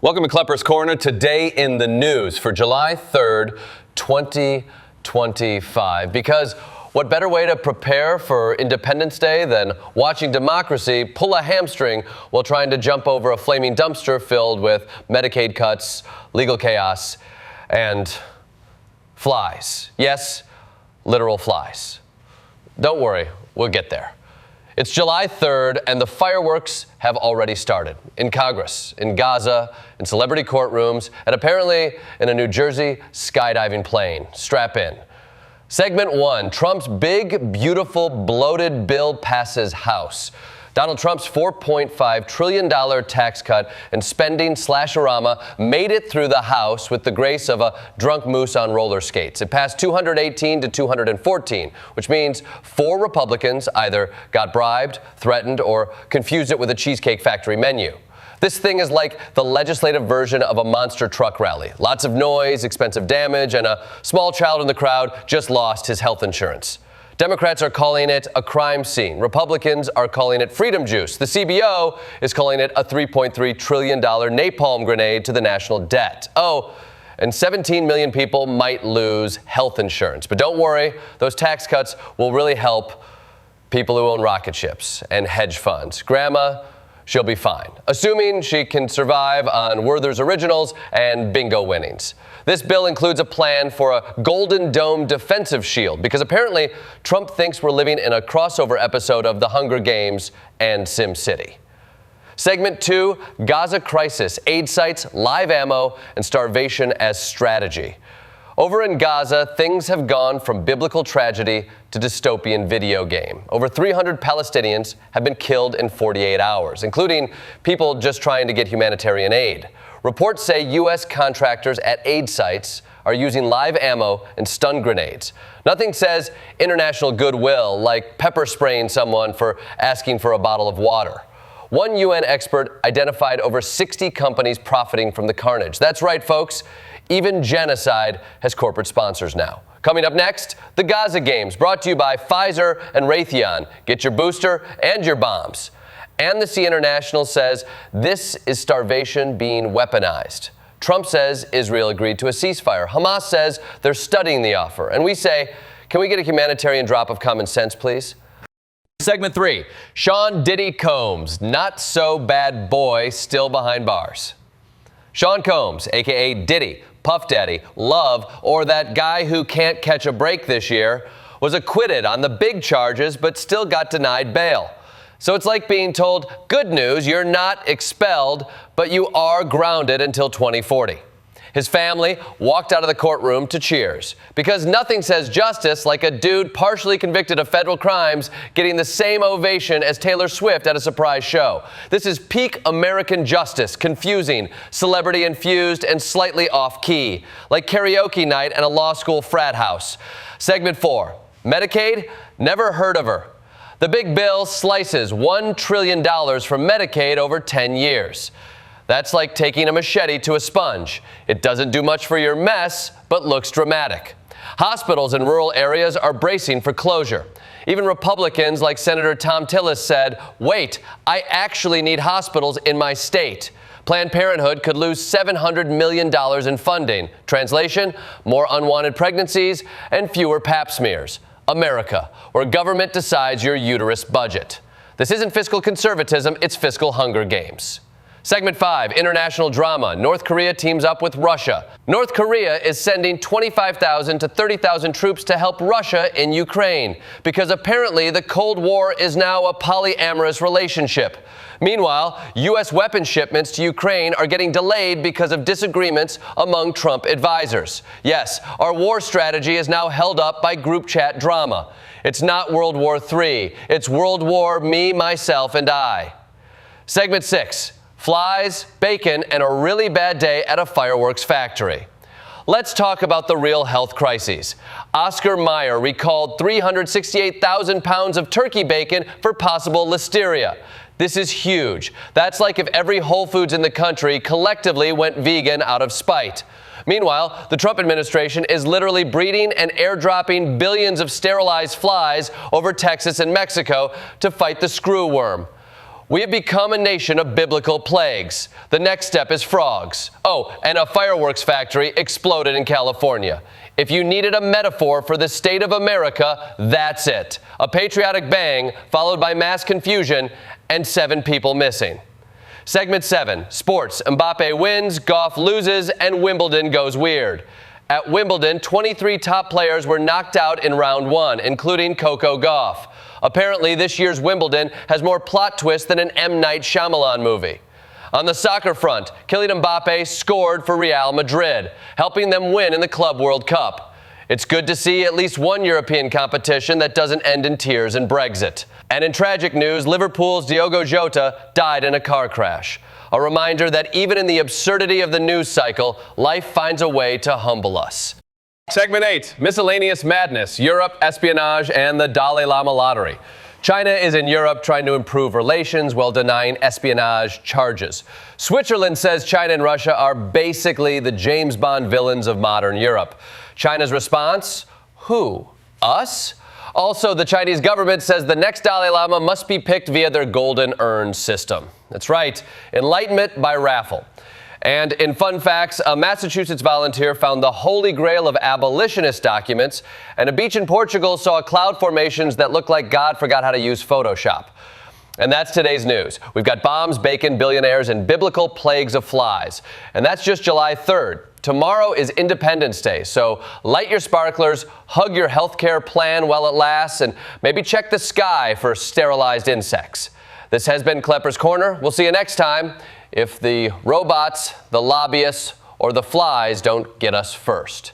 Welcome to Klepper's Corner. Today in the news for July 3rd, 2025. Because what better way to prepare for Independence Day than watching democracy pull a hamstring while trying to jump over a flaming dumpster filled with Medicaid cuts, legal chaos, and flies. Yes, literal flies. Don't worry, we'll get there. It's July 3rd, and the fireworks have already started in Congress, in Gaza, in celebrity courtrooms, and apparently in a New Jersey skydiving plane. Strap in. Segment 1, Trump's big, beautiful, bloated bill passes House. Donald Trump's $4.5 trillion tax cut and spending slasherama made it through the House with the grace of a drunk moose on roller skates. It passed 218 to 214, which means 4 Republicans either got bribed, threatened, or confused it with a Cheesecake Factory menu. This thing is like the legislative version of a monster truck rally. Lots of noise, expensive damage, and a small child in the crowd just lost his health insurance. Democrats are calling it a crime scene. Republicans are calling it freedom juice. The CBO is calling it a $3.3 trillion napalm grenade to the national debt. Oh, and 17 million people might lose health insurance. But don't worry, those tax cuts will really help people who own rocket ships and hedge funds. Grandma, she'll be fine, assuming she can survive on Werther's Originals and bingo winnings. This bill includes a plan for a Golden Dome defensive shield because apparently Trump thinks we're living in a crossover episode of The Hunger Games and SimCity. Segment 2, Gaza crisis, aid sites, live ammo, and starvation as strategy. Over in Gaza, things have gone from biblical tragedy to dystopian video game. Over 300 Palestinians have been killed in 48 hours, including people just trying to get humanitarian aid. Reports say U.S. contractors at aid sites are using live ammo and stun grenades. Nothing says international goodwill like pepper spraying someone for asking for a bottle of water. One UN expert identified over 60 companies profiting from the carnage. That's right, folks. Even genocide has corporate sponsors now. Coming up next, the Gaza Games, brought to you by Pfizer and Raytheon. Get your booster and your bombs. Amnesty International says this is starvation being weaponized. Trump says Israel agreed to a ceasefire. Hamas says they're studying the offer. And we say, can we get a humanitarian drop of common sense, please? Segment 3, Sean Diddy Combs, not so bad boy, still behind bars. Sean Combs, a.k.a. Diddy, Puff Daddy, Love, or that guy who can't catch a break this year, was acquitted on the big charges but still got denied bail. So it's like being told, good news, you're not expelled, but you are grounded until 2040. His family walked out of the courtroom to cheers because nothing says justice like a dude partially convicted of federal crimes getting the same ovation as Taylor Swift at a surprise show. This is peak American justice, confusing, celebrity infused, and slightly off key, like karaoke night at a law school frat house. Segment 4, Medicaid, never heard of her. The big bill slices $1 trillion from Medicaid over 10 years. That's like taking a machete to a sponge. It doesn't do much for your mess, but looks dramatic. Hospitals in rural areas are bracing for closure. Even Republicans like Senator Thom Tillis said, wait, I actually need hospitals in my state. Planned Parenthood could lose $700 million in funding. Translation, more unwanted pregnancies and fewer pap smears. America, where government decides your uterus budget. This isn't fiscal conservatism, it's fiscal Hunger Games. Segment 5, international drama. North Korea teams up with Russia. North Korea is sending 25,000 to 30,000 troops to help Russia in Ukraine because apparently the Cold War is now a polyamorous relationship. Meanwhile, U.S. weapon shipments to Ukraine are getting delayed because of disagreements among Trump advisors. Yes, our war strategy is now held up by group chat drama. It's not World War III. It's World War me, myself, and I. Segment 6, flies, bacon, and a really bad day at a fireworks factory. Let's talk about the real health crises. Oscar Mayer recalled 368,000 pounds of turkey bacon for possible listeria. This is huge. That's like if every Whole Foods in the country collectively went vegan out of spite. Meanwhile, the Trump administration is literally breeding and airdropping billions of sterilized flies over Texas and Mexico to fight the screw worm. We have become a nation of biblical plagues. The next step is frogs. Oh, and a fireworks factory exploded in California. If you needed a metaphor for the state of America, that's it. A patriotic bang followed by mass confusion and 7 people missing. Segment 7, sports. Mbappe wins, Goff loses, and Wimbledon goes weird. At Wimbledon, 23 top players were knocked out in round 1, including Coco Gauff. Apparently, this year's Wimbledon has more plot twists than an M. Night Shyamalan movie. On the soccer front, Kylian Mbappe scored for Real Madrid, helping them win in the Club World Cup. It's good to see at least one European competition that doesn't end in tears and Brexit. And in tragic news, Liverpool's Diogo Jota died in a car crash. A reminder that even in the absurdity of the news cycle, life finds a way to humble us. Segment 8, miscellaneous madness, Europe, espionage, and the Dalai Lama lottery. China is in Europe trying to improve relations while denying espionage charges. Switzerland says China and Russia are basically the James Bond villains of modern Europe. China's response? Who? Us? Also, the Chinese government says the next Dalai Lama must be picked via their golden urn system. That's right, enlightenment by raffle. And in fun facts, a Massachusetts volunteer found the holy grail of abolitionist documents, and a beach in Portugal saw cloud formations that looked like God forgot how to use Photoshop. And that's today's news. We've got bombs, bacon, billionaires, and biblical plagues of flies. And that's just July 3rd. Tomorrow is Independence Day, so light your sparklers, hug your healthcare plan while it lasts, and maybe check the sky for sterilized insects. This has been Klepper's Corner. We'll see you next time if the robots, the lobbyists, or the flies don't get us first.